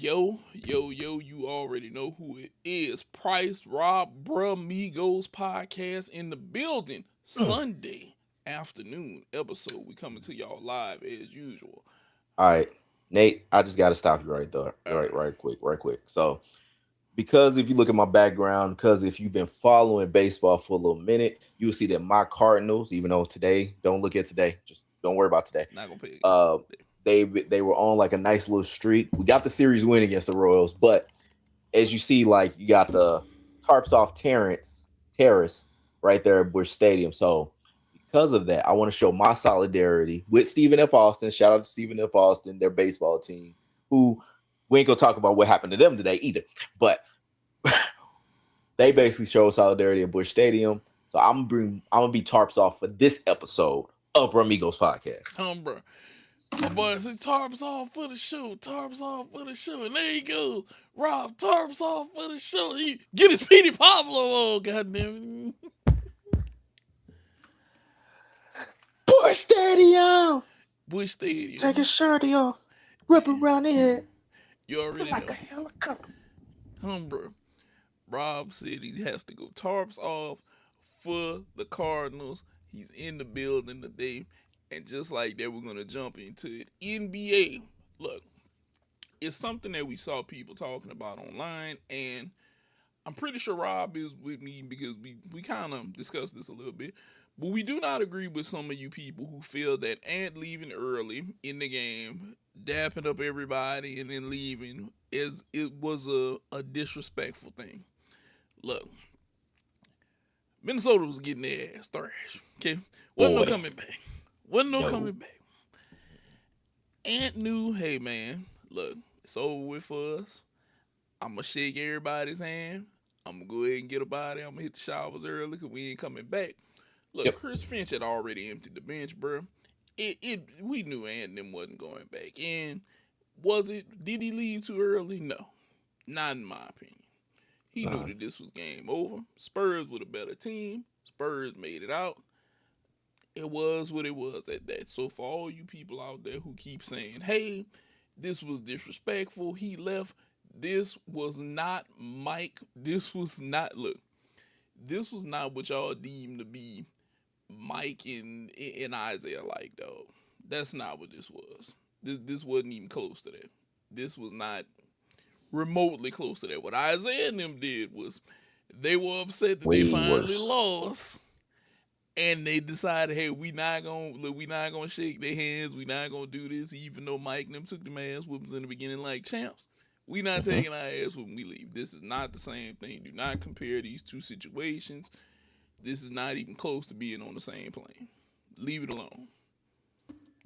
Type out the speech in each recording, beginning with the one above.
Yo, you already know who it is. Price Rob Bramigos podcast in the building. Sunday afternoon episode. We coming to y'all live as usual. All right, Nate, I just got to stop you right there, All right. right quick. So, because if you look at my background, because if you've been following baseball for a little minute, you'll see that my Cardinals, even though today, don't look at today, just don't worry about today. Not gonna pay attention Uh, today. they were on like a nice little streak. We got the series win against the Royals, but as you see, like you got the tarps off Terrace right there at Bush Stadium. So because of that, I want to show my solidarity with Stephen F. Austin. Shout out to Stephen F. Austin, their baseball team, who we ain't gonna talk about what happened to them today either. But they basically showed solidarity at Bush Stadium. So I'm gonna be tarps off for this episode of Ramigos podcast. Bro. My boy said tarps off for the show. Tarps off for the show. And there you go. Rob, tarps off for the show. Get his Petey Pablo on, goddamn it. Bush Stadium. Bush Stadium. Take his shirt off. Whip around the head. You already Like know. a helicopter. Bro. Rob said he has to go tarps off for the Cardinals. He's in the building today. And just like that, we're going to jump into it. NBA. Look, it's something that we saw people talking about online. And I'm pretty sure Rob is with me because we kind of discussed this a little bit. But we do not agree with some of you people who feel that Ant leaving early in the game, dapping up everybody, and then leaving it was a disrespectful thing. Look, Minnesota was getting their ass thrashed. Okay, wasn't no coming back. Wasn't no coming back. Ant knew, hey man, look, it's over with for us. I'm gonna shake everybody's hand. I'm gonna go ahead and get about it. I'm gonna hit the showers early because we ain't coming back. Look, Yep. Chris Finch had already emptied the bench, bro. We knew Ant them wasn't going back. And did he leave too early? No. Not in my opinion. He knew that this was game over. Spurs were the better team. Spurs made it out. It was what it was at that. So for all you people out there who keep saying, hey, this was disrespectful, he left, this was not Mike. This was not, look, this was not what y'all deemed to be Mike and Isaiah like, dog. That's not what this was. This wasn't even close to that. This was not remotely close to that. What Isaiah and them did was they were upset that they Way finally worse. lost. And they decided, hey, we not gonna shake their hands. We not gonna do this, even though Mike and them took them ass whoopings in the beginning like champs. We not taking our ass when we leave. This is not the same thing. Do not compare these two situations. This is not even close to being on the same plane. Leave it alone.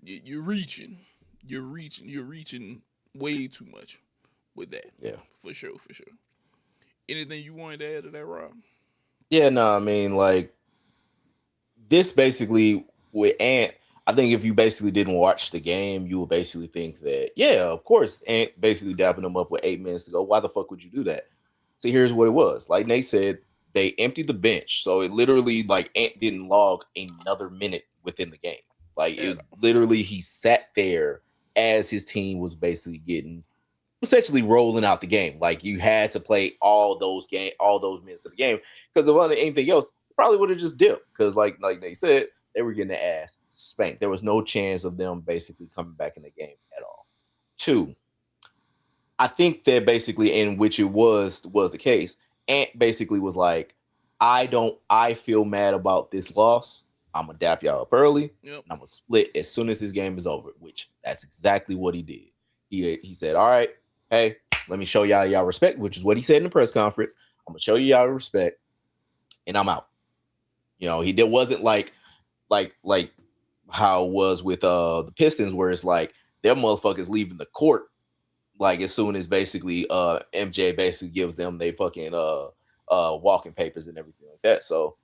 You're reaching. You're reaching way too much with that. Yeah. For sure. Anything you wanted to add to that, Rob? Yeah, no, I mean, like, this basically with Ant, I think if you basically didn't watch the game, you would basically think that, yeah, of course, Ant basically dapping them up with 8 minutes to go. Why the fuck would you do that? See, here's what it was. Like Nate said, they emptied the bench. So it literally, like, Ant didn't log another minute within the game. Like, it literally, he sat there as his team was basically getting essentially rolling out the game. Like, you had to play all those minutes of the game. Because if anything else, probably would have just dipped. Because like they said, they were getting their ass spanked. There was no chance of them basically coming back in the game at all. Two, I think that basically in which it was the case, Ant basically was like, I feel mad about this loss. I'm gonna dap y'all up early. Yep. And I'm gonna split as soon as this game is over, which that's exactly what he did. He said, all right, hey, let me show y'all respect, which is what he said in the press conference. I'm gonna show y'all respect, and I'm out. You know, there wasn't like how it was with the Pistons, where it's like their motherfuckers leaving the court like as soon as basically MJ basically gives them they fucking walking papers and everything like that. So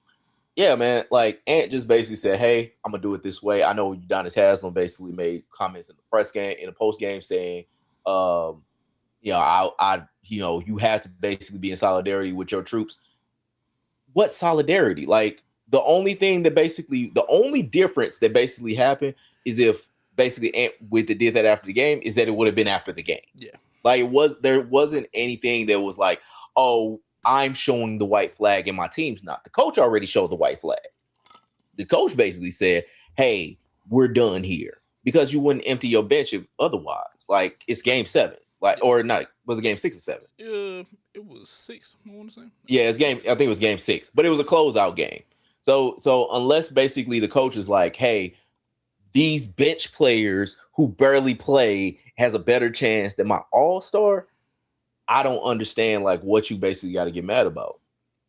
yeah, man, like Ant just basically said, hey, I'm gonna do it this way. I know Udonis Haslam basically made comments in the press game, in the post game, saying, you know, you have to basically be in solidarity with your troops. What solidarity? Like the only difference that basically happened is if basically Ant did that after the game, is that it would have been after the game. Yeah. Like there wasn't anything that was like, oh, I'm showing the white flag and my team's not. The coach already showed the white flag. The coach basically said, hey, we're done here because you wouldn't empty your bench if otherwise. Like it's game 7, like Yeah. or not? Was it game 6 or 7? It was 6. I want to say. Yeah, it's game. I think it was game 6, but it was a closeout game. So unless basically the coach is like, hey, these bench players who barely play has a better chance than my all-star, I don't understand like what you basically got to get mad about.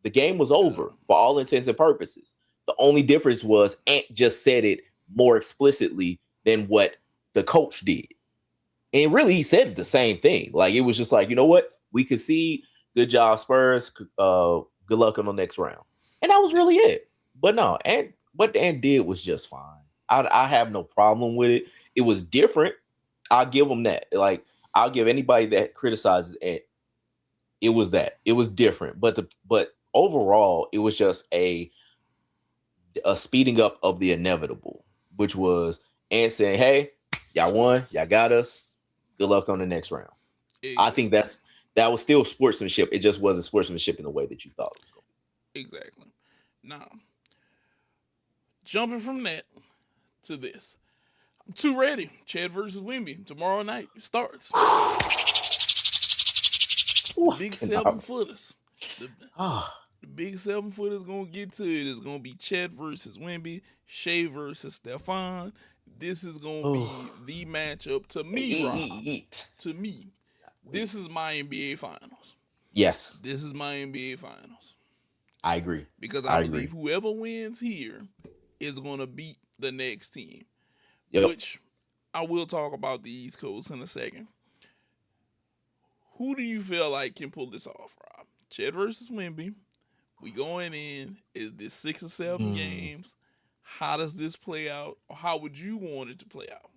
The game was over for all intents and purposes. The only difference was Ant just said it more explicitly than what the coach did. And really, he said the same thing. Like, it was just like, you know what? We could see good job, Spurs. Good luck on the next round. And that was really it. But no, and what Ant did was just fine. I have no problem with it. It was different. I'll give them that. Like, I'll give anybody that criticizes Ant. It was that. It was different. But overall, it was just a speeding up of the inevitable, which was Ant saying, hey, y'all won, y'all got us. Good luck on the next round. Exactly. I think that was still sportsmanship. It just wasn't sportsmanship in the way that you thought it was going to be. Exactly. Now, jumping from that to this. I'm too ready. Chet versus Wemby tomorrow night starts. Big 7-footers. The big 7-footers gonna get to it. It's gonna be Chet versus Wemby, Shea versus Stephon. This is gonna be the matchup to me, Rob. To me, this is my NBA Finals. Yes, this is my NBA Finals. I agree because I believe whoever wins here is gonna beat the next team. Yep. Which I will talk about the East Coast in a second. Who do you feel like can pull this off, Rob? Chet versus Wemby. We going in. Is this 6 or 7 games? How does this play out? Or how would you want it to play out?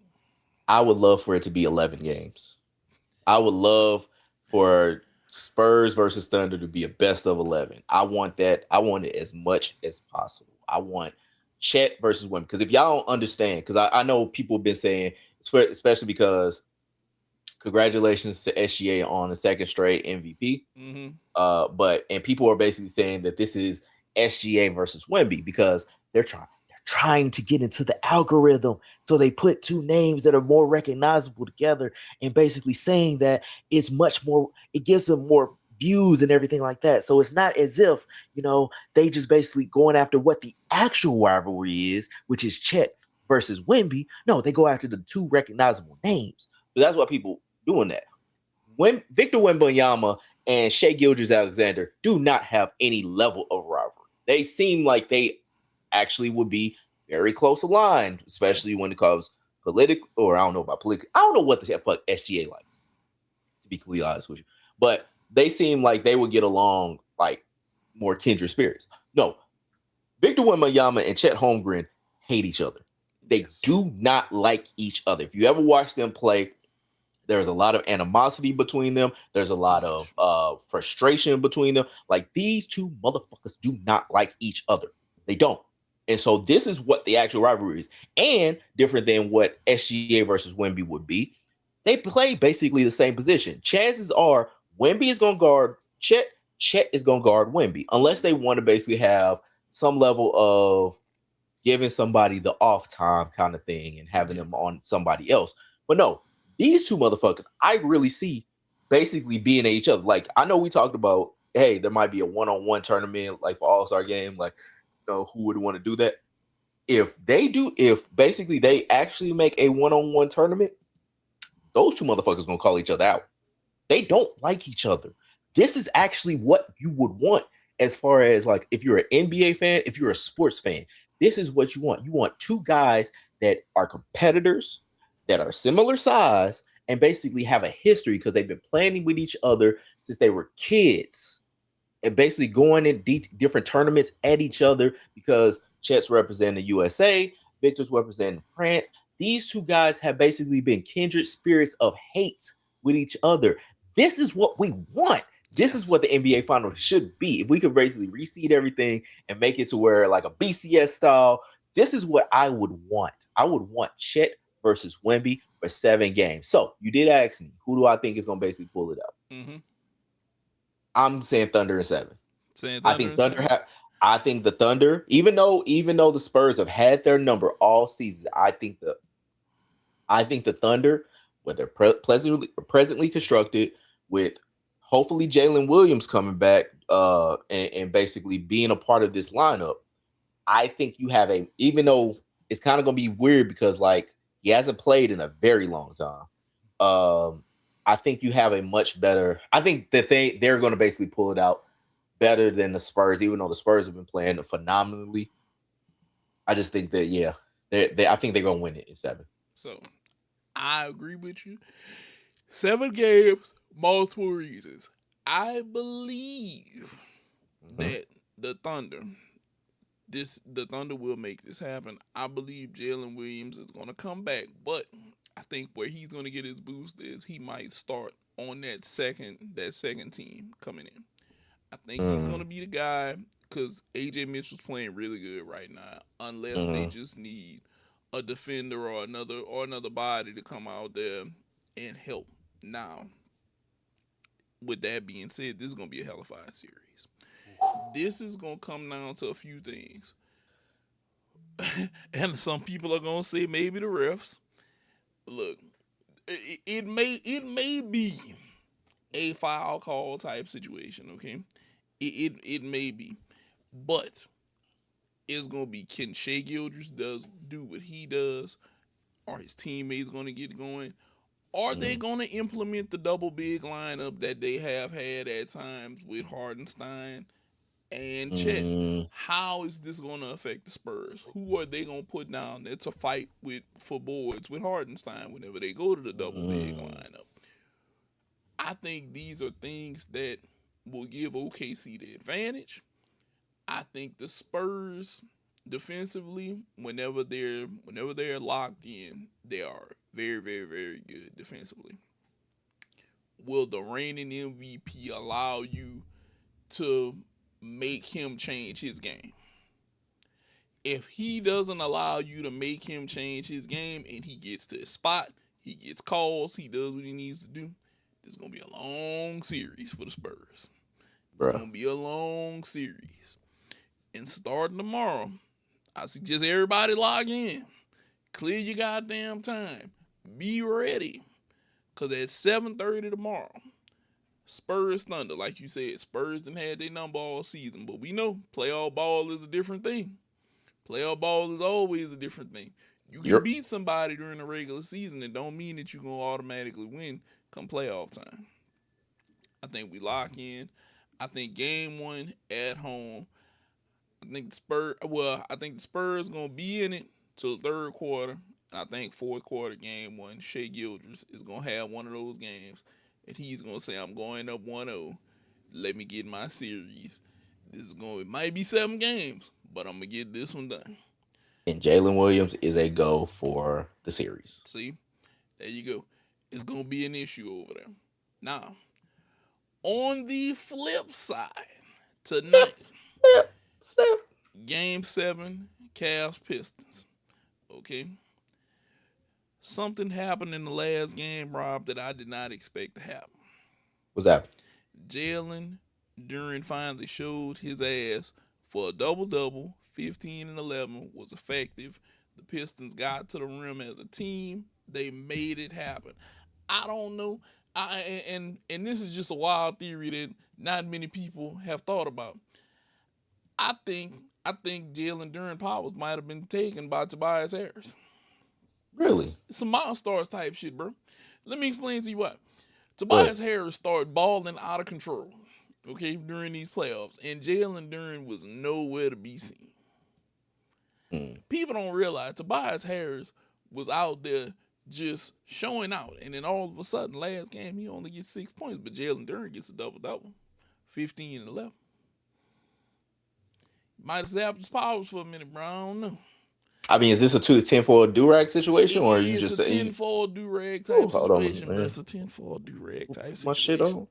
I would love for it to be 11 games. I would love for Spurs versus Thunder to be a best of 11. I want that. I want it as much as possible. I want Chet versus Wemby. Because if y'all don't understand, because I know people have been saying, especially because congratulations to SGA on the 2nd straight MVP. Mm-hmm. But people are basically saying that this is SGA versus Wemby because they're trying to get into the algorithm. So they put 2 names that are more recognizable together and basically saying that it's much more, it gives them more views and everything like that. So it's not as if, they just basically going after what the actual rivalry is, which is Chet versus Wemby. No, they go after the 2 recognizable names. So that's why people doing that. When Victor Wembanyama and Shai Gilgeous-Alexander do not have any level of rivalry. They seem like they actually would be very close aligned, especially when it comes political, or I don't know about political. I don't know what the fuck SGA likes, to be completely honest with you. But they seem like they would get along like more kindred spirits. No, Victor Wembanyama and Chet Holmgren hate each other. They do not like each other. If you ever watch them play, there's a lot of animosity between them. There's a lot of frustration between them. Like, these 2 motherfuckers do not like each other. They don't. And so this is what the actual rivalry is. And different than what SGA versus Wemby would be. They play basically the same position. Chances are Wemby is going to guard Chet. Chet is going to guard Wemby. Unless they want to basically have some level of giving somebody the off time kind of thing and having them on somebody else. But no, these 2 motherfuckers, I really see basically being at each other. Like, I know we talked about, hey, there might be a one-on-one tournament, like for All-Star game, like, who would want to do that? If basically they actually make a one-on-one tournament, those 2 motherfuckers gonna call each other out. They don't like each other. This is actually what you would want as far as, like, if you're an NBA fan, if you're a sports fan, this is what you want. You want 2 guys that are competitors, that are similar size, and basically have a history because they've been playing with each other since they were kids. And basically going in different tournaments at each other because Chet's representing the USA, Victor's representing France. These 2 guys have basically been kindred spirits of hate with each other. This is what we want. This is what the NBA Finals should be. If we could basically reseed everything and make it to where, like, a BCS style, this is what I would want. I would want Chet versus Wemby for 7 games. So you did ask me, who do I think is going to basically pull it out? Mm-hmm. I'm saying Thunder in 7. Saying I Thunder think and Seven. I think the Thunder, even though the Spurs have had their number all season, I think the Thunder, when they're presently constructed, with hopefully Jalen Williams coming back, and basically being a part of this lineup, I think you have even though it's kind of gonna be weird because like he hasn't played in a very long time. I think you have a much better. I think that they're gonna basically pull it out better than the Spurs, even though the Spurs have been playing phenomenally. I just think that I think they're gonna win it in 7. So I agree with you. 7 games, multiple reasons. I believe that the Thunder will make this happen. I believe Jalen Williams is going to come back, but I think where he's going to get his boost is he might start on that second team coming in. I think he's going to be the guy because AJ Mitchell's playing really good right now. Unless they just need a defender or another body to come out there and help. Now, with that being said, this is going to be a hell of a series. This is going to come down to a few things. And some people are going to say maybe the refs. Look, it may be a foul call type situation, okay? It may be. But it's going to be, can Shai Gilgeous do what he does? Are his teammates going to get going? Are they going to implement the double big lineup that they have had at times with Hardenstein and Chet? How is this going to affect the Spurs? Who are they going to put down there to fight for boards with Hardenstein whenever they go to the double big lineup? I think these are things that will give OKC the advantage. I think the Spurs defensively, whenever they're locked in, they are very, very, very good defensively. Will the reigning MVP allow you to make him change his game? If he doesn't allow you to make him change his game and he gets to his spot, he gets calls, he does what he needs to do, this is going to be a long series for the Spurs. It's going to be a long series. And starting tomorrow, I suggest everybody log in. Clear your goddamn time. Be ready. Because at 7:30 tomorrow, Spurs Thunder, like you said, Spurs done had their number all season. But we know playoff ball is a different thing. Playoff ball is always a different thing. You can beat somebody during the regular season. It don't mean that you're going to automatically win come playoff time. I think we lock in. I think game 1 at home, I think the Spurs gonna be in it till the third quarter. And I think fourth quarter, game 1, Shai Gilgeous is gonna have one of those games, and he's gonna say, "I'm going up 1-0. Let me get my series. It might be 7 games, but I'm gonna get this one done." And Jalen Williams is a go for the series. See, there you go. It's gonna be an issue over there. Now, on the flip side, tonight. Game 7, Cavs Pistons. Okay. Something happened in the last game, Rob, that I did not expect to happen. What's that? Jalen Duren finally showed his ass for a double-double. 15 and 11 was effective. The Pistons got to the rim as a team. They made it happen. I don't know. And this is just a wild theory that not many people have thought about. I think Jalen Duren Powers might have been taken by Tobias Harris. Really? It's some Monstars type shit, bro. Let me explain to you what. Tobias Harris started balling out of control, okay, during these playoffs, and Jalen Duren was nowhere to be seen. People don't realize Tobias Harris was out there just showing out, and then all of a sudden, last game, he only gets 6 points, but Jalen Duren gets a double-double, 15 and 11. Might have zapped his powers for a minute, bro. I don't know. I mean, is this a 10-4 do-rag situation, or are you just saying? It's a 10-4 do-rag type situation, bro. It's a 10-4 do-rag type situation. My shit on.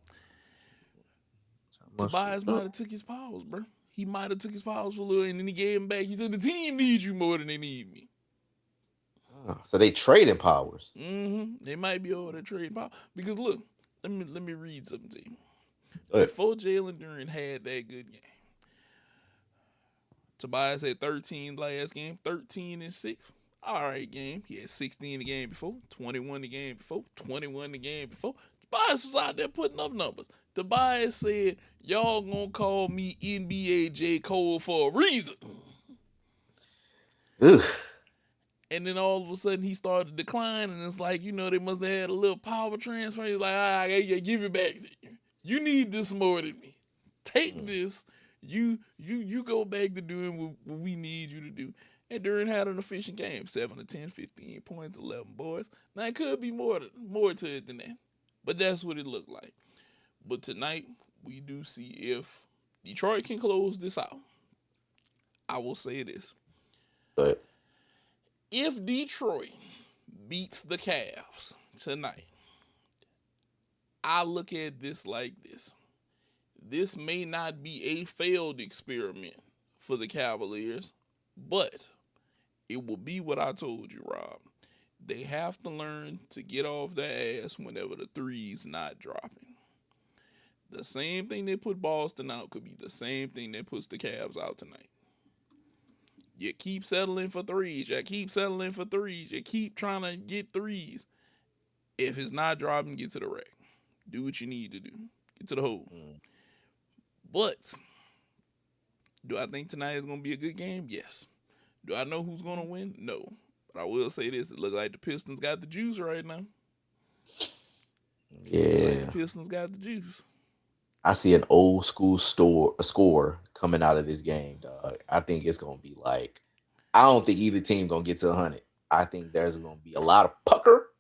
Tobias might have took his powers, bro. He might have took his powers for a little, and then he gave him back. He said, "The team needs you more than they need me." So they trading powers. They might be over there trading power because look, let me read something to you. Go ahead. Before Jalen Duren had that good game, Tobias had 13 last game, 13-6. All right, game. He had 16 the game before, 21 the game before, 21 the game before. Tobias was out there putting up numbers. Tobias said, "Y'all gonna call me NBA J. Cole for a reason." Ugh. And then all of a sudden he started to decline, and it's like, they must have had a little power transfer. He's like, "I gotta give it back to you. You need this more than me. Take this. You go back to doing what we need you to do." And Duran had an efficient game, 7 to 10, 15 points, 11 boards. Now it could be more to it than that, but that's what it looked like. But tonight we do see if Detroit can close this out. I will say this. But If Detroit beats the Cavs tonight, I look at this like this. This may not be a failed experiment for the Cavaliers, but it will be what I told you, Rob. They have to learn to get off their ass whenever the three's not dropping. The same thing that put Boston out could be the same thing that puts the Cavs out tonight. You keep settling for threes. You keep settling for threes. You keep trying to get threes. If it's not dropping, get to the rack. Do what you need to do. Get to the hole. But do I think tonight is going to be a good game? Yes. Do I know who's going to win? No. But I will say this. It looks like the Pistons got the juice right now. Yeah. The Pistons got the juice. I see an old school score coming out of this game, dog. I think it's going to be like, I don't think either team going to get to 100. I think there's going to be a lot of pucker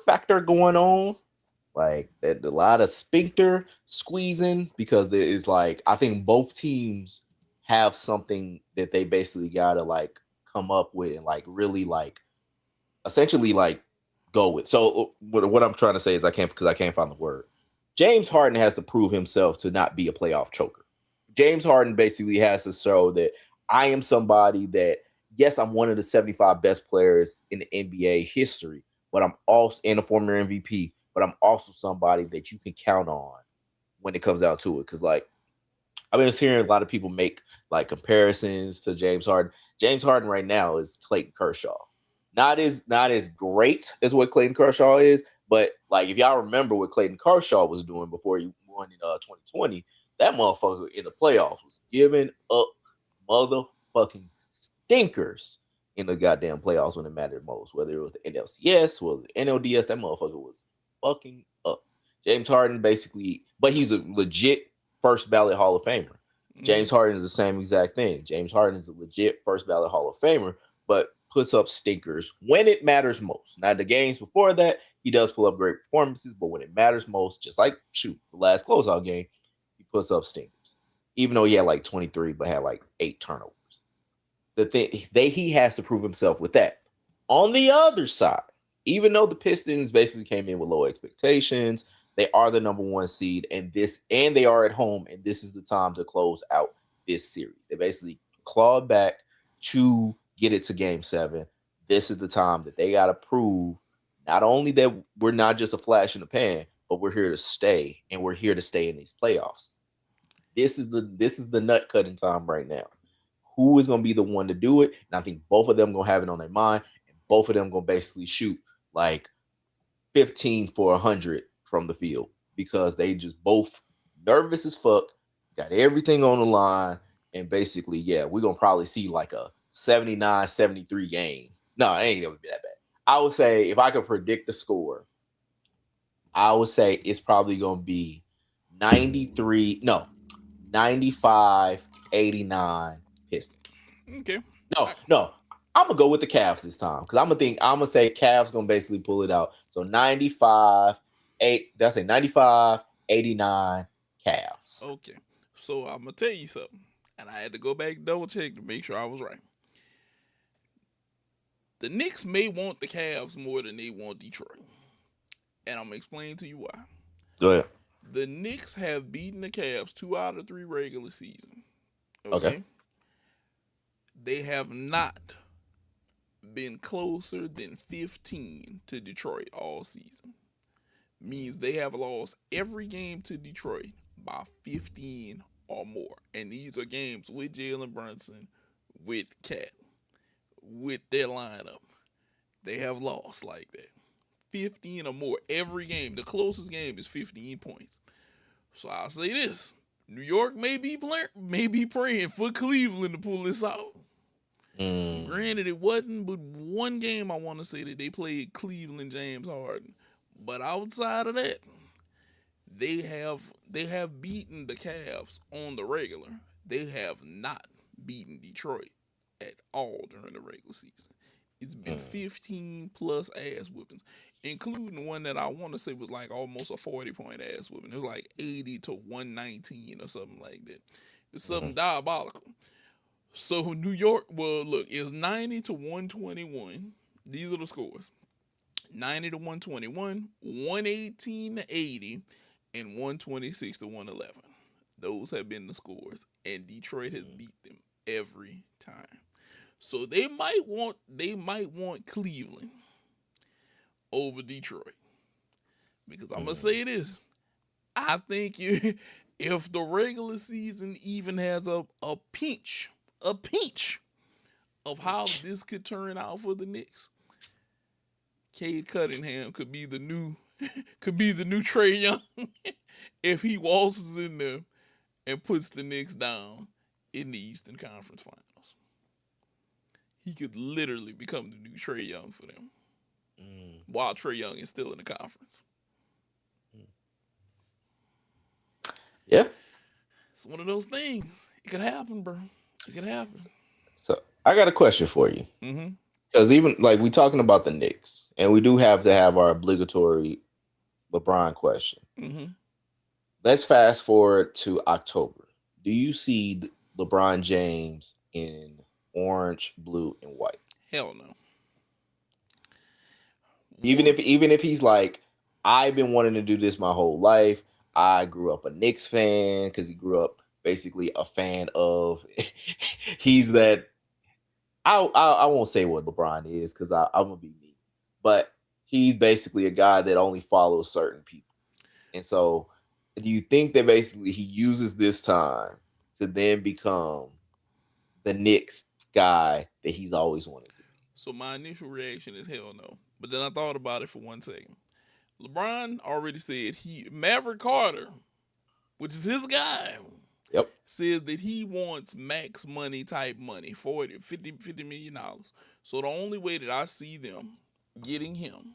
factor going on. Like a lot of sphincter squeezing because there is like, I think both teams have something that they basically got to like come up with and like really like essentially like go with. So what I'm trying to say is I can't find the word. James Harden has to prove himself to not be a playoff choker. James Harden basically has to show that I am somebody that, yes, I'm one of the 75 best players in the NBA history, but I'm also in a former MVP, but I'm also somebody that you can count on when it comes down to it. Because like I've been hearing a lot of people make like comparisons to James Harden. James Harden right now is Clayton Kershaw. Not as great as what Clayton Kershaw is, but like if y'all remember what Clayton Kershaw was doing before he won in 2020, that motherfucker in the playoffs was giving up motherfucking stinkers in the goddamn playoffs when it mattered most. Whether it was the NLCS or the NLDS, that motherfucker was fucking up. James Harden basically, but he's a legit first ballot Hall of Famer. James Harden is the same exact thing. James Harden is a legit first ballot Hall of Famer, but puts up stinkers when it matters most. Now, the games before that, he does pull up great performances, but when it matters most, just like the last closeout game, he puts up stinkers. Even though he had like 23, but had like 8 turnovers. The thing he has to prove himself with that. On the other side, even though the Pistons basically came in with low expectations, they are the number 1 seed, and they are at home, and this is the time to close out this series. They basically clawed back to get it to game 7. This is the time that they got to prove not only that we're not just a flash in the pan, but we're here to stay, and we're here to stay in these playoffs. This is the nut cutting time right now. Who is going to be the one to do it? And I think both of them going to have it on their mind, and both of them going to basically shoot like 15 for 100 from the field because they just both nervous as fuck, got everything on the line, and basically, yeah, we're going to probably see like a 79-73 game. No, it ain't going to be that bad. I would say if I could predict the score, I would say it's probably going to be 95-89 Pistons. Okay. No. I'm gonna go with the Cavs this time because I'm gonna say Cavs gonna basically pull it out. So 95-89 Cavs. Okay. So I'm gonna tell you something, and I had to go back and double check to make sure I was right. The Knicks may want the Cavs more than they want Detroit, and I'm gonna explain to you why. Go ahead. The Knicks have beaten the Cavs 2 out of 3 regular season. Okay. They have not been closer than 15 to Detroit all season. Means they have lost every game to Detroit by 15 or more. And these are games with Jalen Brunson, with Cat, with their lineup. They have lost like that. 15 or more every game. The closest game is 15 points. So I'll say this. New York may be praying for Cleveland to pull this out. Granted, it wasn't but one game I want to say that they played Cleveland James Harden. But outside of that, they have beaten the Cavs on the regular. They have not beaten Detroit at all during the regular season. It's been 15 plus ass whippings, including one that I want to say was like almost a 40-point ass whipping. It was like 80 to 119 or something like that. It's something diabolical. So New York, well, look, it's 90 to 121. These are the scores. 90 to 121, 118 to 80, and 126 to 111. Those have been the scores, and Detroit has beat them every time. So they might want Cleveland over Detroit. Because I'm gonna say this. I think if the regular season even has a pinch of how this could turn out for the Knicks, Cade Cunningham could be the new Trae Young if he waltzes in there and puts the Knicks down in the Eastern Conference Finals. He could literally become the new Trae Young for them, while Trae Young is still in the conference. Yeah, it's one of those things. It could happen, bro. It could happen. So I got a question for you. Because even like we talking about the Knicks, and we do have to have our obligatory LeBron question. Let's fast forward to October. Do you see LeBron James in orange, blue, and white? Hell no. Even if he's like, I've been wanting to do this my whole life. I grew up a Knicks fan because he grew up basically a fan of. He's that. I won't say what LeBron is because I'm gonna be me, but he's basically a guy that only follows certain people. And so, do you think that basically he uses this time to then become the Knicks guy that he's always wanted to be? So my initial reaction is hell no. But then I thought about it for 1 second. LeBron already said Maverick Carter, which is his guy, says that he wants max money type money, $50 million. So the only way that I see them getting him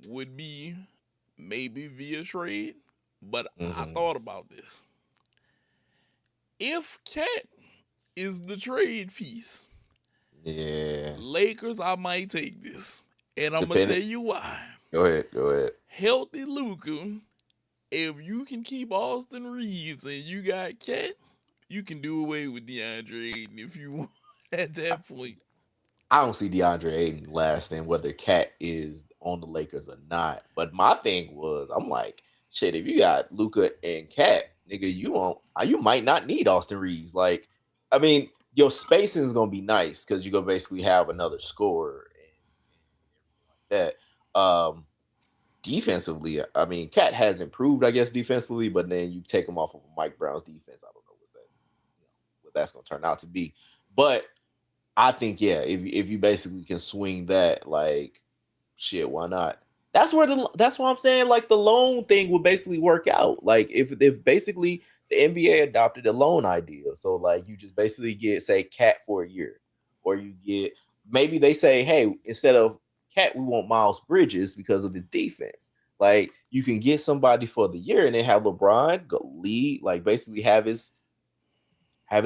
would be maybe via trade. But I thought about this. If Cat is the trade piece, Lakers, I might take this. And I'm going to tell you why. Go ahead. Healthy Luka, if you can keep Austin Reeves and you got Cat, you can do away with DeAndre Ayton if you want at that point. I don't see DeAndre Ayton lasting, whether Cat is on the Lakers or not. But my thing was, I'm like, shit, if you got Luka and Cat, nigga, you might not need Austin Reeves. Like, I mean, your spacing is gonna be nice because you're gonna basically have another scorer and everything like that. Defensively, I mean, Cat has improved, I guess, defensively, but then you take him off of Mike Brown's defense. I don't know what that's gonna turn out to be. But I think, yeah, if you basically can swing that, like, shit, why not? That's why I'm saying, like, the loan thing would basically work out. Like, if basically the NBA adopted a loan idea, so like you just basically get, say, Cat for a year, or you get, maybe they say, hey, instead of Cat, we want Miles Bridges because of his defense. Like, you can get somebody for the year and then have LeBron go lead, like basically have his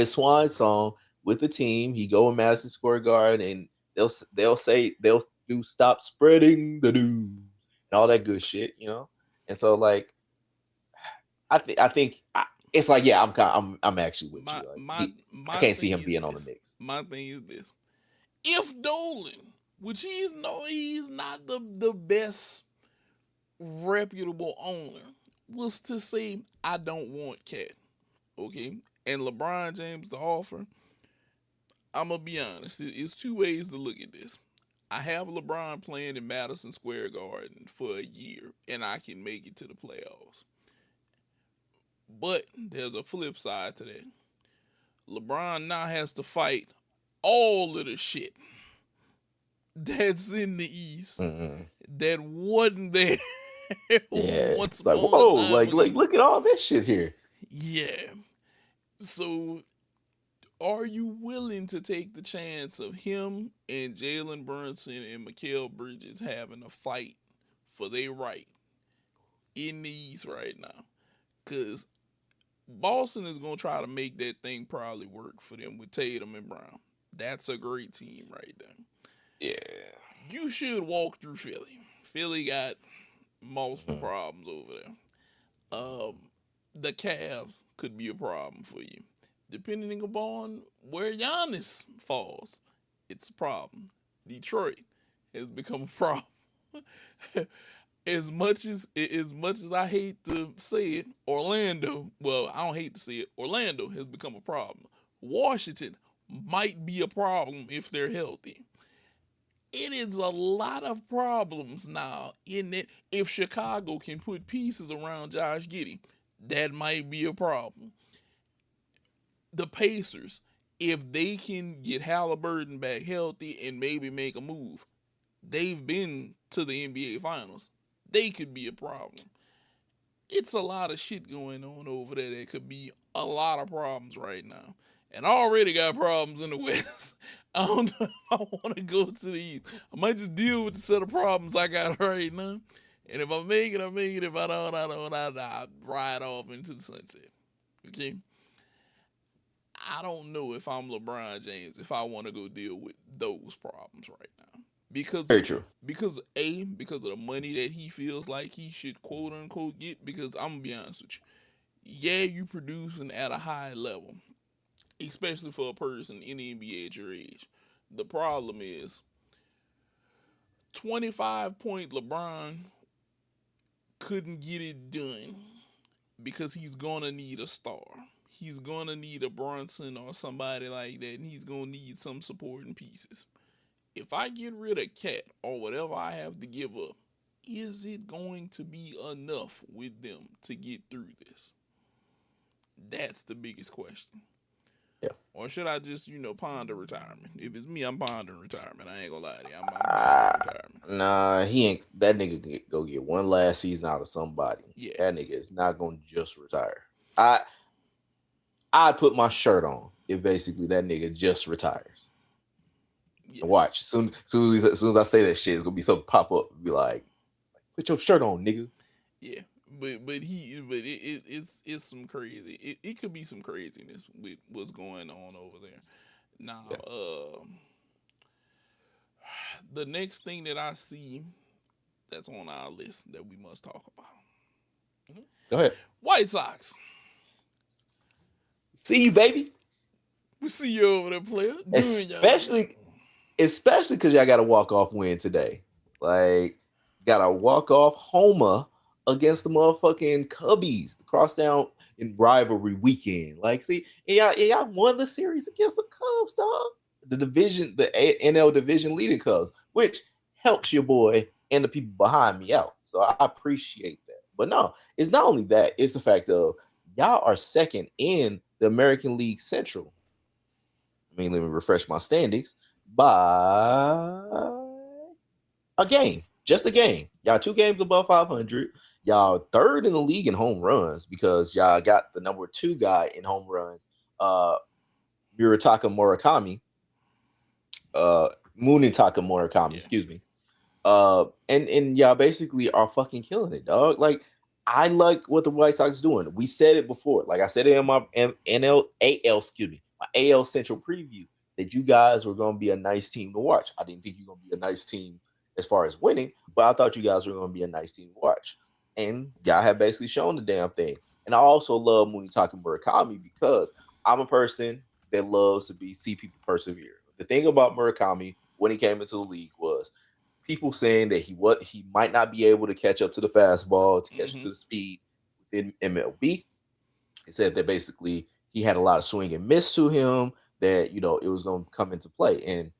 swan song with the team. He go in Madison Square Garden and they'll say they'll do stop spreading the news and all that good shit, you know. And so, like, I think it's like, yeah, I'm actually with you. Like, I can't see him being on the Knicks. My thing is this: if Dolan, which he's not the best reputable owner, was to say, I don't want Cat, okay, and LeBron James to offer, I'm gonna be honest. It's two ways to look at this. I have LeBron playing in Madison Square Garden for a year, and I can make it to the playoffs. But there's a flip side to that. LeBron now has to fight all of the shit that's in the East that wasn't there Yeah, once like upon a whoa, time ago. look at all this shit here. Yeah. So, are you willing to take the chance of him and Jalen Brunson and Mikal Bridges having a fight for their right in the East right now? Because Boston is going to try to make that thing probably work for them with Tatum and Brown. That's a great team right there. Yeah. You should walk through Philly. Philly got multiple problems over there. The Cavs could be a problem for you. Depending upon where Giannis falls, it's a problem. Detroit has become a problem. as much as I hate to say it, Orlando, well, I don't hate to say it, Orlando has become a problem. Washington might be a problem if they're healthy. It is a lot of problems now in it. If Chicago can put pieces around Josh Giddey, that might be a problem. The Pacers, if they can get Halliburton back healthy and maybe make a move, they've been to the NBA Finals. They could be a problem. It's a lot of shit going on over there that could be a lot of problems right now. And I already got problems in the West. I don't know if I want to go to the East. I might just deal with the set of problems I got right now. And if I make it, I make it. If I don't, I don't. I ride off into the sunset. Okay? I don't know if I'm LeBron James if I want to go deal with those problems right now. Because Very of, true. because of the money that he feels like he should quote unquote get. Because I'm gonna be honest with you, yeah, you producing at a high level, especially for a person in the NBA at your age. The problem is 25-point LeBron couldn't get it done because he's gonna need a star. He's gonna need a Brunson or somebody like that, and he's gonna need some supporting pieces. If I get rid of Cat or whatever I have to give up, is it going to be enough with them to get through this? That's the biggest question. Yeah. Or should I just, ponder retirement? If it's me, I'm pondering retirement. I ain't gonna lie to you. I'm pondering retirement. Nah, he ain't. That nigga can go get one last season out of somebody. Yeah. That nigga is not gonna just retire. I put my shirt on if basically that nigga just retires. Yeah. And watch, soon as I say that shit, it's gonna be something pop up and be like, put your shirt on, nigga. Yeah. It's some crazy. It could be some craziness with what's going on over there. Now, the next thing that I see that's on our list that we must talk about. Go ahead. White Sox. See you, baby. We see you over there, player. Especially because y'all got a walk-off win today. Like, got a walk-off homer against the motherfucking Cubbies, the crosstown in rivalry weekend. Like, see, y'all won the series against the Cubs, dog. The NL division leading Cubs, which helps your boy and the people behind me out. So I appreciate that. But no, it's not only that, it's the fact of y'all are second in the American League Central. I mean, let me refresh my standings by a game, just a game. Y'all 2 games above 500. Y'all third in the league in home runs because y'all got the number 2 guy in home runs, Munetaka Murakami. Excuse me. And y'all basically are fucking killing it, dog. Like, I like what the White Sox doing. We said it before. Like I said it in my AL Central preview that you guys were going to be a nice team to watch. I didn't think you were going to be a nice team as far as winning, but I thought you guys were going to be a nice team to watch. And y'all have basically shown the damn thing. And I also love Munetaka Murakami because I'm a person that loves to see people persevere. The thing about Murakami when he came into the league was people saying that he might not be able to catch up to the fastball, to catch up to the speed within MLB. He said that basically he had a lot of swing and miss to him, that it was going to come into play. And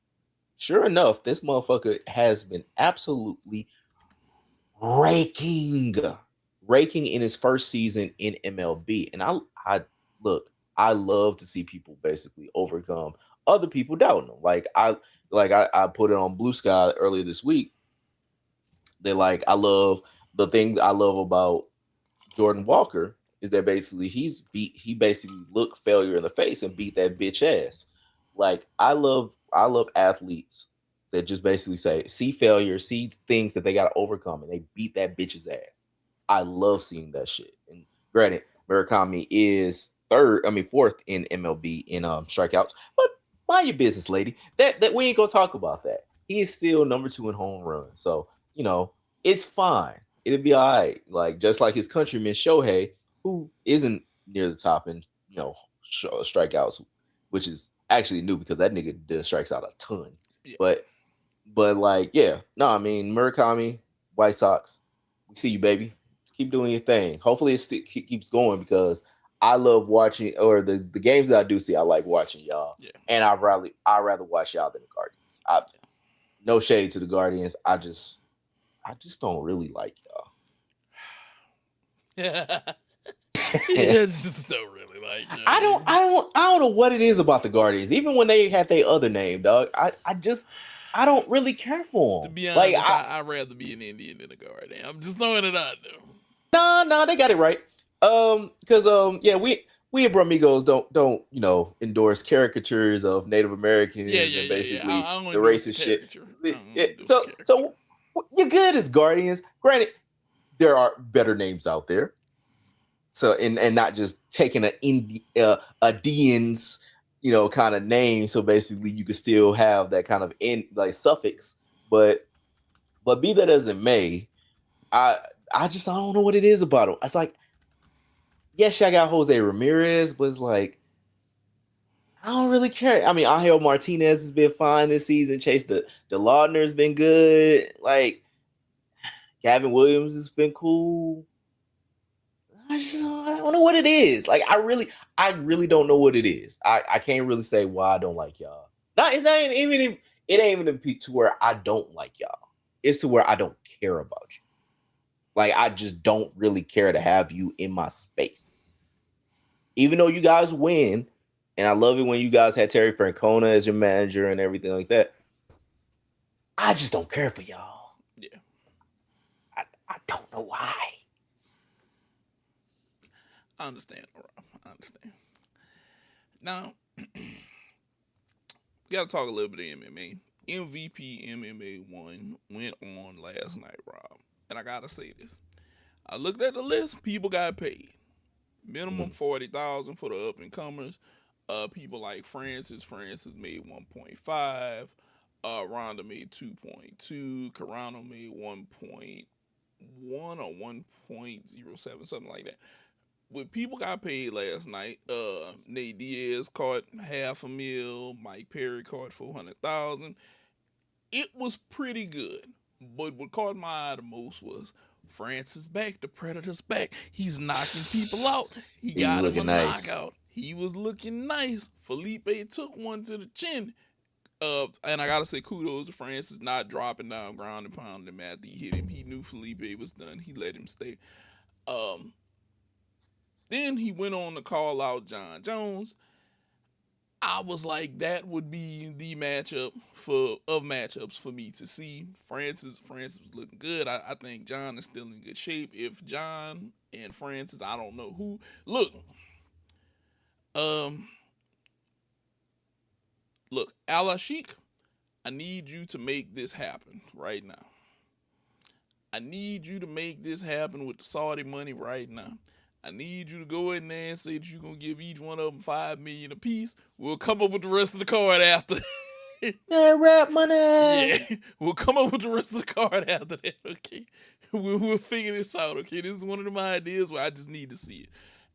sure enough, this motherfucker has been absolutely raking, raking in his first season in MLB. And I look, I love to see people basically overcome other people doubting them. I put it on Blue Sky earlier this week. They I love the thing I love about Jordan Walker is that basically he basically looked failure in the face and beat that bitch ass. I love athletes that just basically see failure, see things that they gotta overcome, and they beat that bitch's ass. I love seeing that shit. And granted, Murakami is fourth in MLB in strikeouts, but mind your business, lady. That we ain't gonna talk about that. He is still number 2 in home runs. So, it's fine. It'll be all right. Just like his countryman Shohei, who isn't near the top in strikeouts, which is actually new because that nigga does strikes out a ton. Yeah. But yeah, no, I mean Murakami, White Sox, we see you, baby. Keep doing your thing. Hopefully it keeps going because I love watching, or the games that I do see, I like watching y'all. Yeah. And I rather watch y'all than the Guardians. No shade to the Guardians. I just don't really like y'all. Yeah, just don't really like you. I don't know what it is about the Guardians. Even when they had their other name, dog, I don't really care for them. To be honest, I'd rather be an Indian than a Guardian. I'm just throwing it out there. Nah, they got it right. Because yeah, we at Bromigos don't endorse caricatures of Native Americans and basically the racist shit. So you're good as Guardians. Granted, there are better names out there. So and not just taking a Deans, kind of name. So basically, you could still have that kind of suffix. But be that as it may, I don't know what it is about him. It's yes, I got Jose Ramirez, but it's I don't really care. I mean, Angel Martinez has been fine this season. Chase the Laudner's been good. Gavin Williams has been cool. I don't know what it is. I really don't know what it is. I can't really say why I don't like y'all. It ain't even to where I don't like y'all. It's to where I don't care about you. I just don't really care to have you in my space. Even though you guys win, and I love it when you guys had Terry Francona as your manager and everything like that. I just don't care for y'all. Yeah. I don't know why. I understand, Rob. I understand. Now, we got to talk a little bit of MMA. MVP MMA 1 went on last night, Rob. And I got to say this. I looked at the list. People got paid. Minimum 40,000 for the up and comers. People like Francis made 1.5. Ronda made 2.2. Carano made 1.1 or 1.07, something like that. When people got paid last night, Nate Diaz caught $500,000. Mike Perry caught 400,000. It was pretty good. But what caught my eye the most was Francis back, the Predator's back. He's knocking people out. He got him a knockout. He was looking nice. Felipe took one to the chin. And I gotta say kudos to Francis not dropping down, ground and pounding him after he hit him. He knew Felipe was done. He let him stay. Then he went on to call out John Jones. I was like, that would be the matchups for me to see. Francis was looking good. I think John is still in good shape. If John and Francis, I don't know who. Look, Al-Ashik, I need you to make this happen right now. I need you to make this happen with the Saudi money right now. I need you to go in there and say that you're going to give each one of them $5 million a piece. We'll come up with the rest of the card after. Yeah, rap money. Yeah, we'll come up with the rest of the card after that, okay? We'll figure this out, okay? This is one of them ideas where I just need to see it.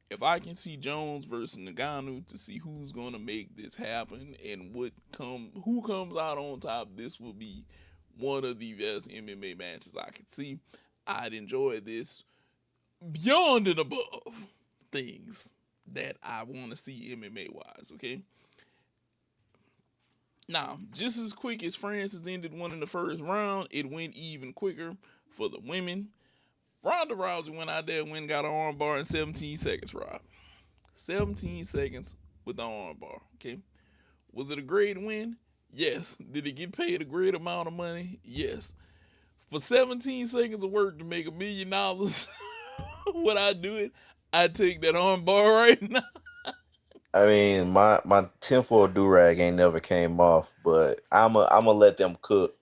If I can see Jones versus Ngannou to see who's going to make this happen and who comes out on top, this will be one of the best MMA matches I could see. I'd enjoy this beyond and above things that I want to see MMA wise, okay? Now, just as quick as Francis ended one in the first round, it went even quicker for the women. Ronda Rousey went out there and went and got an armbar in 17 seconds, Rob. 17 seconds with the armbar, okay? Was it a great win? Yes. Did it get paid a great amount of money? Yes. For 17 seconds of work to make $1 million, would I do it? I'd take that armbar right now. I mean, my tinfoil do rag ain't never came off, but I'm gonna let them cook,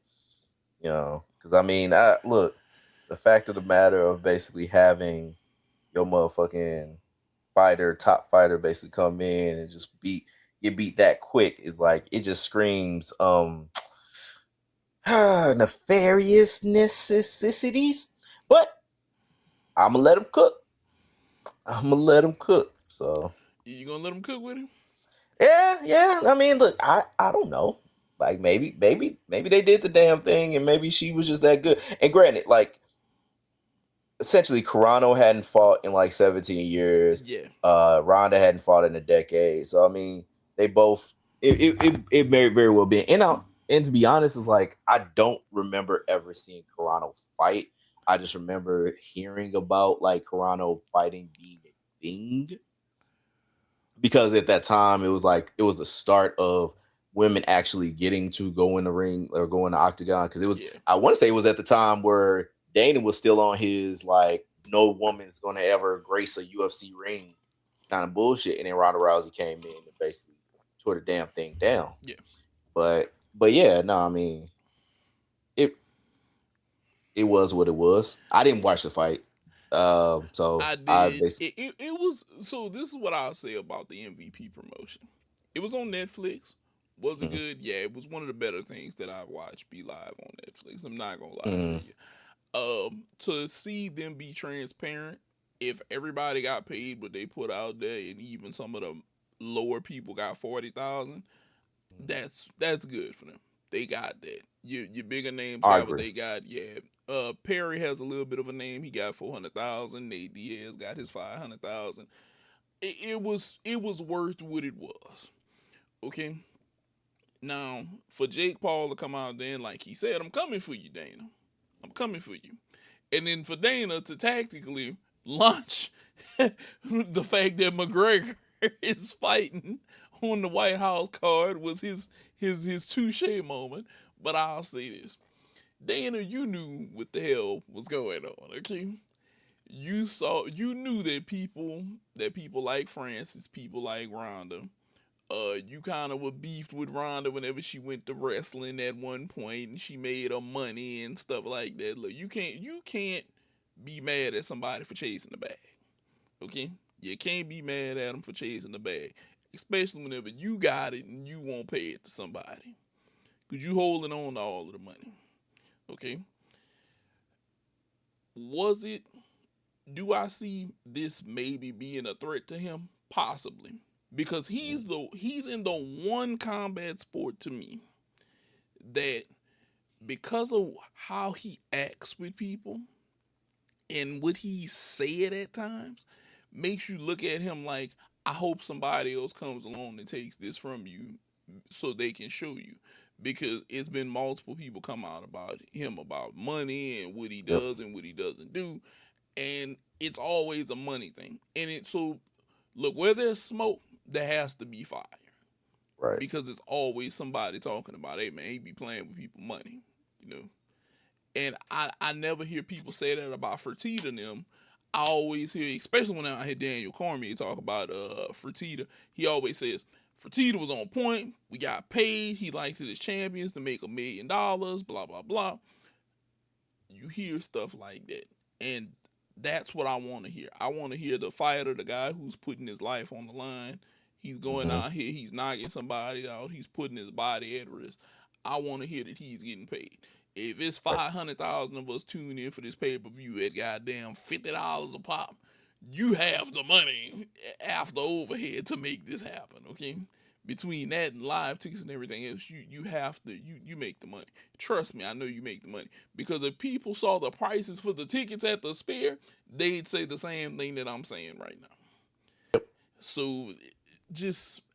because I mean, look, the fact of the matter of basically having your motherfucking top fighter, basically come in and just get beat that quick is like it just screams nefarious necessities. But I'm gonna let him cook. So You gonna let him cook with him? yeah. I mean, look, I don't know. Like maybe they did the damn thing, and maybe she was just that good. And granted, like essentially, Carano hadn't fought in like 17 years. Yeah. Ronda hadn't fought in a decade. So I mean, they both it may very well be. And to be honest, is like I don't remember ever seeing Carano fight. I just remember hearing about like Carano fighting being a thing, because at that time it was the start of women actually getting to go in the ring or go in the octagon, because it was, Yeah. I want to say it was at the time where Dana was still on his like no woman's gonna ever grace a UFC ring kind of bullshit, and then Ronda Rousey came in and basically tore the damn thing down. Yeah. But yeah, no, I mean it was what it was. I didn't watch the fight. So I I did. basically It was, so this is what I'll say about the MVP promotion. It was on Netflix. Was it mhm, good? Yeah, it was one of the better things that I watched be live on Netflix. I'm not gonna lie to mhm, you. To see them be transparent, if everybody got paid what they put out there, and even some of the lower people got 40,000, that's good for them. They got that. Your bigger names I got what agree. they got. Yeah. Perry has a little bit of a name. He got 400,000. Nate Diaz got his 500,000. It was worth what it was. Okay. Now for Jake Paul to come out there and like he said, I'm coming for you, Dana. I'm coming for you. And then for Dana to tactically launch the fact that McGregor is fighting on the White House card was his touche moment. But I'll say this. Dana, you knew what the hell was going on, okay? You knew that people like Francis, people like Ronda, you kind of were beefed with Ronda whenever she went to wrestling at one point and she made her money and stuff like that. Look, you can't be mad at somebody for chasing the bag. Okay? You can't be mad at them for chasing the bag. Especially whenever you got it and you won't pay it to somebody. Because you holding on to all of the money. Okay? Was it, do I see this maybe being a threat to him? Possibly. Because he's in the one combat sport to me that, because of how he acts with people and what he said at times, makes you look at him like, I hope somebody else comes along and takes this from you so they can show you. Because it's been multiple people come out about him, about money and what he Yep. does and what he doesn't do. And it's always a money thing. And it, so look, where there's smoke, there has to be fire. Right. Because it's always somebody talking about, hey man, he be playing with people money, you know. And I never hear people say that about Fertitta and them. I always hear, especially when I hear Daniel Cormier talk about Fertitta, he always says, Fertitta was on point, we got paid, he likes his champions to make $1 million, blah, blah, blah. You hear stuff like that. And that's what I want to hear. I want to hear the fighter, the guy who's putting his life on the line. He's going Mhm. out here, he's knocking somebody out, he's putting his body at risk. I want to hear that he's getting paid. If it's Right. 500,000 of us tuning in for this pay per view at goddamn $50 a pop, you have the money after overhead to make this happen. Okay, between that and live tickets and everything else, you have to you make the money. Trust me, I know you make the money, because if people saw the prices for the tickets at the Sphere, they'd say the same thing that I'm saying right now. So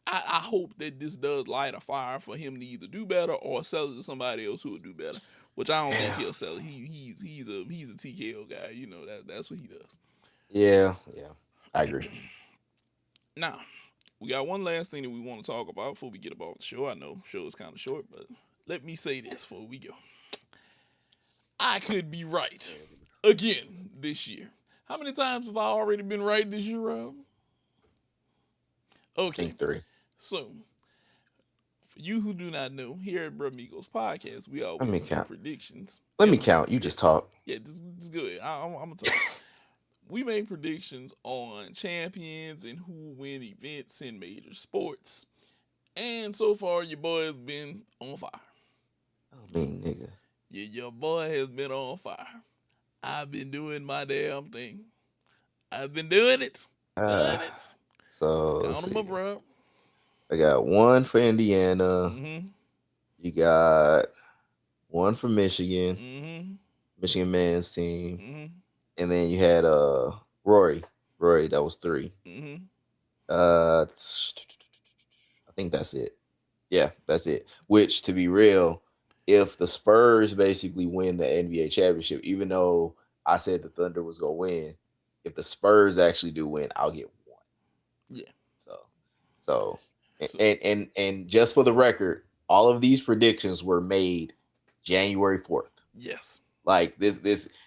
I hope that this does light a fire for him to either do better or sell it to somebody else who will do better. Which I don't think Yeah. he'll sell it. He's a TKO guy. You know that's what he does. Yeah. I agree. Now we got one last thing that we want to talk about before we get about the show. I know the show is kind of short, but let me say this before we go. I could be right again this year. How many times have I already been right this year, Rob? I Okay, think 3. so for you who do not know, here at Bramigos Podcast, we Let always me make count. predictions. Let Yeah, me count. You just talk. yeah, just go ahead. I'm gonna talk. We make predictions on champions and who win events in major sports. And so far, your boy has been on fire. I mean, nigga. Yeah, your boy has been on fire. I've been doing my damn thing. I've been doing it. Doing it. So let's Count them see. up, bro. I got 1 for Indiana. Mm-hmm. You got 1 for Michigan. Mm-hmm. Michigan men's team. Mm-hmm. And then you had Rory. Rory, that was 3. Mm-hmm. I think that's it. Yeah, that's it. Which, to be real, if the Spurs basically win the NBA championship, even though I said the Thunder was gonna win, if the Spurs actually do win, I'll get 1. Yeah. So So and just for the record, all of these predictions were made January 4th. yes. Like this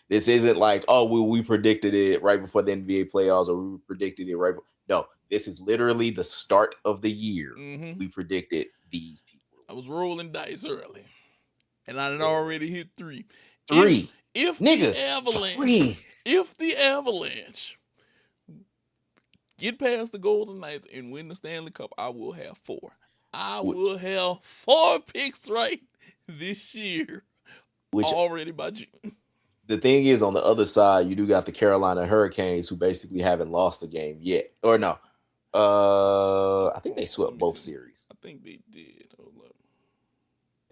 isn't like, oh, we predicted it right before the NBA playoffs, or we predicted it right. No, this is literally the start of the year. Mm-hmm. We predicted these people. I was rolling dice early, and I had already hit 3. 3. If Nigga, the Avalanche, 3. if the Avalanche get past the Golden Knights and win the Stanley Cup, I will have 4. I will have 4 picks right this year, Which already by June. The thing is, on the other side, you do got the Carolina Hurricanes, who basically haven't lost a game yet. Or no, I think they swept both series. I think they did. Hold up.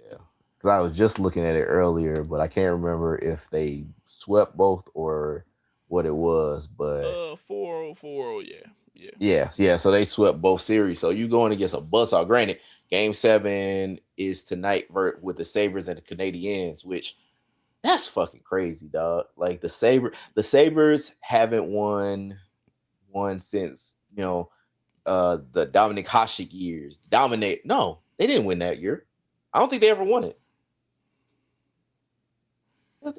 Yeah, because I was just looking at it earlier, but I can't remember if they swept both or what it was. But 4-0, yeah. yeah. So they swept both series. So you going against a buzzsaw. Granted, Game 7 is tonight with the Sabres and the Canadiens, which. That's fucking crazy, dog. Like the Sabres haven't won since, the Dominic Hasek years. No, they didn't win that year. I don't think they ever won it.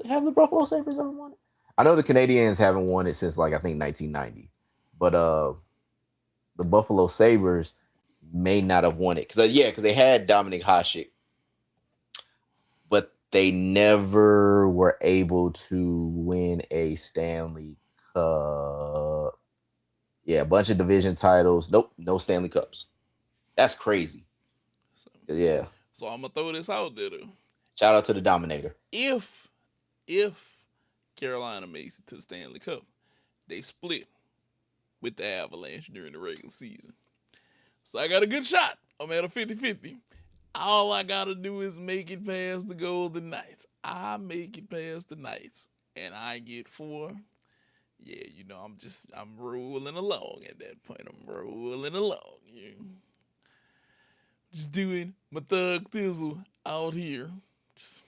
Have the Buffalo Sabres ever won it? I know the Canadiens haven't won it since, like, I think 1990. But the Buffalo Sabres may not have won it. Because they had Dominic Hasek, but they never were able to win a Stanley Cup. Yeah, a bunch of division titles. Nope, no Stanley Cups. That's crazy. Yeah. So I'm gonna throw this out there though. Shout out to the Dominator. If Carolina makes it to the Stanley Cup, they split with the Avalanche during the regular season. So I got a good shot. I'm at a 50-50. All I gotta do is make it past the Golden Knights. I make it past the Knights, and I get 4. Yeah, I'm rolling along at that point. I'm rolling along. Yeah. Just doing my thug thizzle out here, just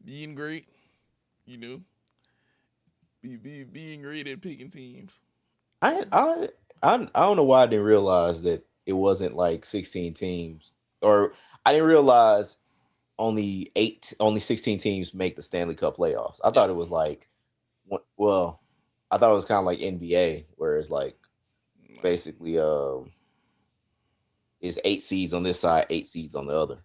being great. Being great at picking teams. I don't know why I didn't realize that it wasn't like 16 teams, or I didn't realize only 16 teams make the Stanley Cup playoffs. I thought it was like, well, I thought it was kind of like NBA, where it's like basically it's 8 seeds on this side, 8 seeds on the other.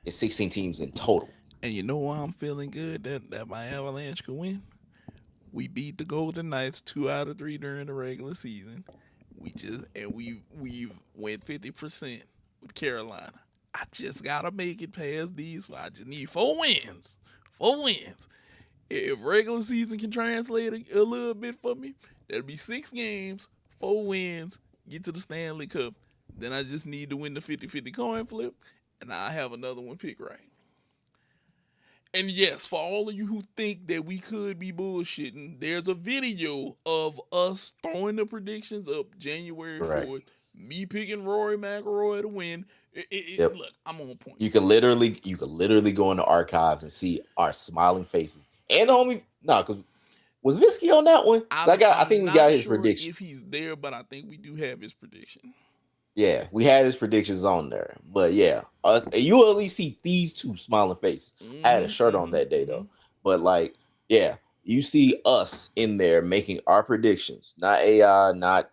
It's 16 teams in total. And you know why I'm feeling good that my Avalanche can win? We beat the Golden Knights 2 out of 3 during the regular season. We went 50% with Carolina. I just gotta make it past these. I just need 4 wins. 4 wins. If regular season can translate a little bit for me, that'll be 6 games, 4 wins, get to the Stanley Cup. Then I just need to win the 50-50 coin flip, and I have another one picked right. And yes, for all of you who think that we could be bullshitting, there's a video of us throwing the predictions up January 4th Me picking Rory McIlroy to win. Yep. Look, I'm on point. You can literally go in the archives and see our smiling faces and the homie. No, because was Visky on that one? 'Cause I I'm think we got not his sure prediction. if he's there, but I think we do have his prediction. Yeah, we had his predictions on there. But yeah, you at least see these two smiling faces. I had a shirt on that day though. But like, yeah, you see us in there making our predictions, not AI, not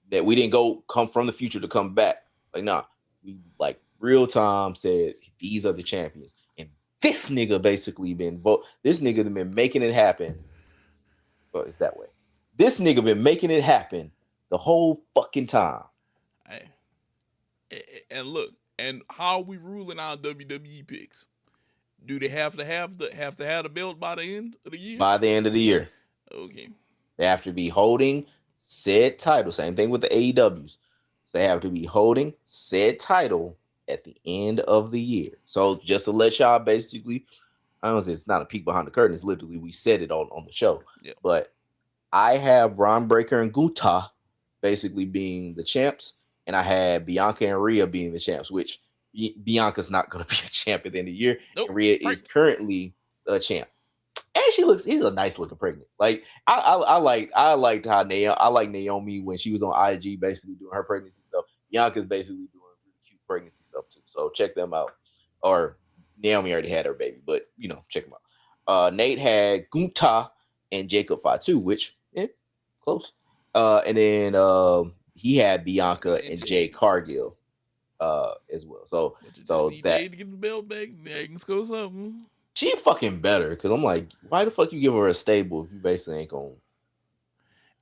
that we didn't go come from the future to come back. Like, nah, we like real time said these are the champions. And this nigga basically this nigga been making it happen. Well, it's that way. This nigga been making it happen the whole fucking time. Hey, and look, and how are we ruling our WWE picks? Do they have to have the belt by the end of the year? By the end of the year. Okay. They have to be holding said title. Same thing with the AEWs. So they have to be holding said title at the end of the year. So just to let y'all basically, I don't say it's not a peek behind the curtain. It's literally we said it on the show. Yep. But I have Braun Breaker and Guta basically being the champs, and I had Bianca and Rhea being the champs, which Bianca's not going to be a champ at the end of the year. Nope. And Rhea is currently a champ. And he's a nice looking pregnant. Like I liked how Naomi when she was on IG basically doing her pregnancy stuff. Bianca's basically doing really cute pregnancy stuff too. So check them out. Or Naomi already had her baby, but check them out. Nate had Gunta and Jacob Fatu, which close. And then he had Bianca and Jay Cargill as well. So Jay to get the belt back, they can score something. She fucking better because I'm like, why the fuck you give her a stable if you basically ain't going?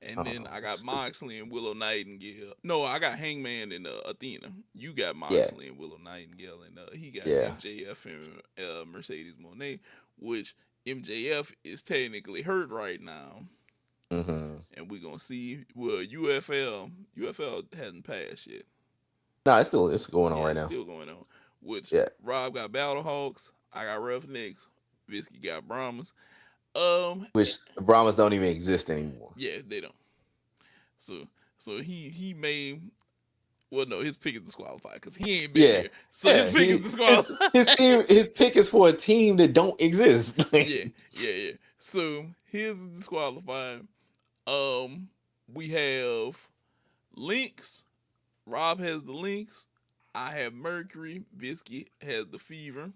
And then I got Moxley and Willow Nightingale. No, I got Hangman and Athena. You got Moxley and Willow Nightingale, and he got MJF and Mercedes Moné, which MJF is technically hurt right now. Mm-hmm. And we're gonna see. Well, UFL hasn't passed yet. No, it's going on right now. Still going on. Which Rob got Battlehawks. I got Roughnecks. Visky got Brahmas. Which Brahmas don't even exist anymore. Yeah, they don't. So he may. Well, no, his pick is disqualified because he ain't been here. So his pick is disqualified. His pick is for a team that don't exist. yeah. So his is disqualified. We have Lynx. Rob has the Lynx. I have Mercury. Visky has the Fever.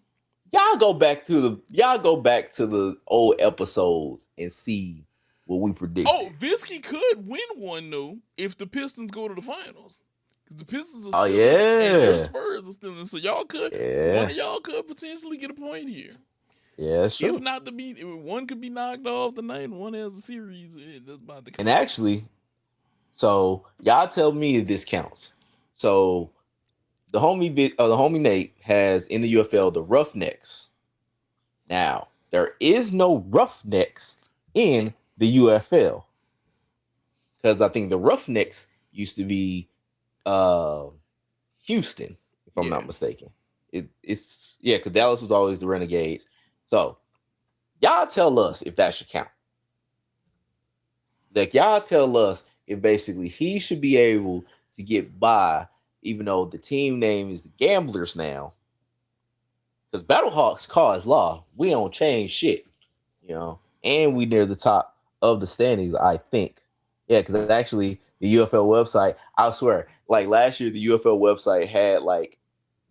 Y'all go back to the old episodes and see what we predict. Oh, Visky could win one though if the Pistons go to the finals. Because the Pistons are still and the Spurs are still in. So y'all could one of y'all could potentially get a point here. Yeah, sure. If not to be, one could be knocked off tonight and one has a series that's about to come. And actually, so y'all tell me if this counts. So the homie Nate has in the UFL the Roughnecks. Now, there is no Roughnecks in the UFL. Because I think the Roughnecks used to be Houston, if I'm not mistaken. It's because Dallas was always the Renegades. So y'all tell us if that should count. Like y'all tell us if basically he should be able to get by, even though the team name is the Gamblers now. Because Battlehawks cause law. We don't change shit. And we near the top of the standings, I think. Yeah, because actually the UFL website, I swear, like last year, the UFL website had like,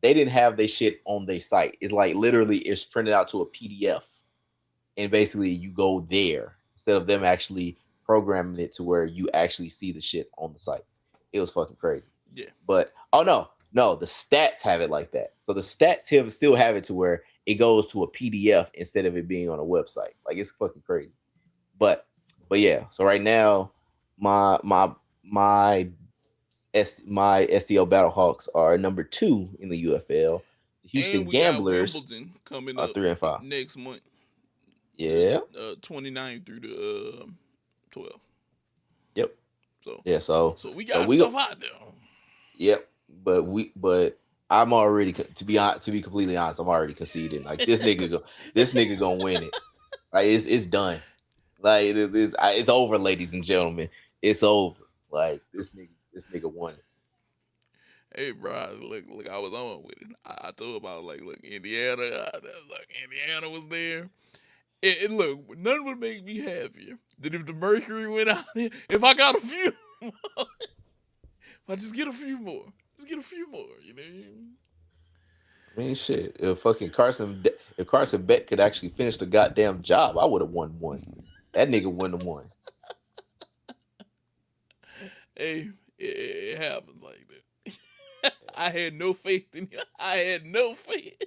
they didn't have their shit on their site. It's like literally it's printed out to a PDF. And basically you go there instead of them actually programming it to where you actually see the shit on the site. It was fucking crazy. Yeah. But, no, the stats have it like that. So the stats still have it to where it goes to a PDF instead of it being on a website. Like it's fucking crazy. But yeah, so right now my STL Battlehawks are number 2 in the UFL. The Houston Gamblers got Wimbledon coming are up 3-5 next month. Yeah. 29 through the 12. Yep. So we got stuff out there. Yep. But I'm already to be completely honest, I'm already conceding. Like this nigga gonna win it. Like it's done. Like it's over, ladies and gentlemen. It's over. Like this nigga won it. Hey, bro, look, I was on with it. I told about like, look, Indiana, look, Indiana was there. And look, none would make me happier than if the Mercury went out there. If I got a few, if I just get a few more, just get a few more, you know. I mean, shit. If Carson Beck could actually finish the goddamn job, I would have won one. That nigga wouldn't have won. Hey, it happens like that. I had no faith in you. I had no faith.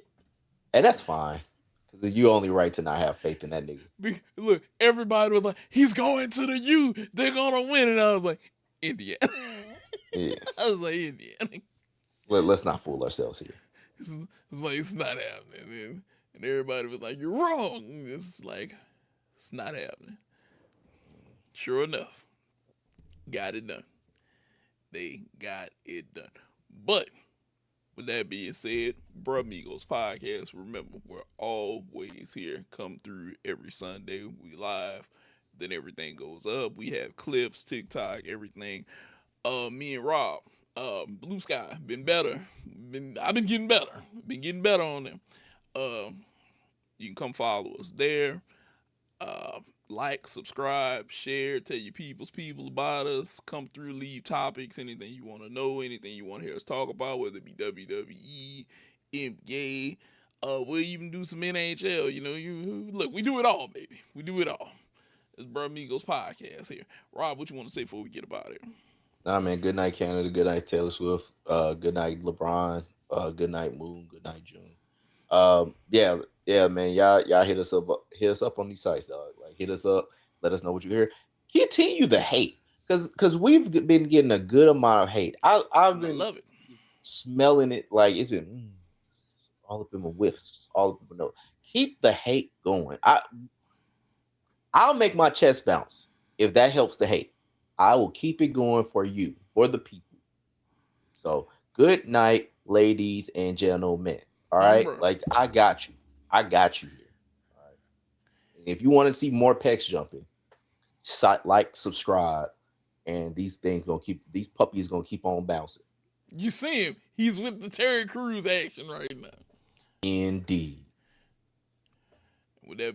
And that's fine. Because you only right to not have faith in that nigga. Look, everybody was like, he's going to the U. They're going to win. And I was like, Indiana. Yeah. I was like, Indiana. Let's not fool ourselves here. It's like, it's not happening. And everybody was like, you're wrong. It's like, it's not happening. Sure enough, got it done. They got it done. But with that being said, Bruh Migos podcast, remember, we're always here. Come through every Sunday. We live. Then everything goes up. We have clips, TikTok, everything. Me and Rob, Blue Sky, been better. I've been getting better. Been getting better on them. You can come follow us there. Like, subscribe, share, tell your people about us. Come through, leave topics, anything you want to know, anything you want to hear us talk about, whether it be WWE, NBA. We'll even do some NHL. You know, look, we do it all, baby. We do it all. It's Bruh Migos podcast here. Rob, what you want to say before we get about it? Nah, man. Good night, Canada. Good night, Taylor Swift. Good night, LeBron. Good night, Moon. Good night, June. Yeah, man. Y'all hit us up on these sites, dog. Like, hit us up. Let us know what you hear. Continue the hate, because we've been getting a good amount of hate. I've been love it. smelling it, like it's been all up in my whiffs, all up in my nose. Keep the hate going. I'll make my chest bounce if that helps the hate. I will keep it going for you, for the people. So good night, ladies and gentlemen. All right, like I got you. I got you here. All right. If you want to see more pecs jumping, like, subscribe, and these puppies gonna keep on bouncing. You see him? He's with the Terry Crews action right now. Indeed. Would that be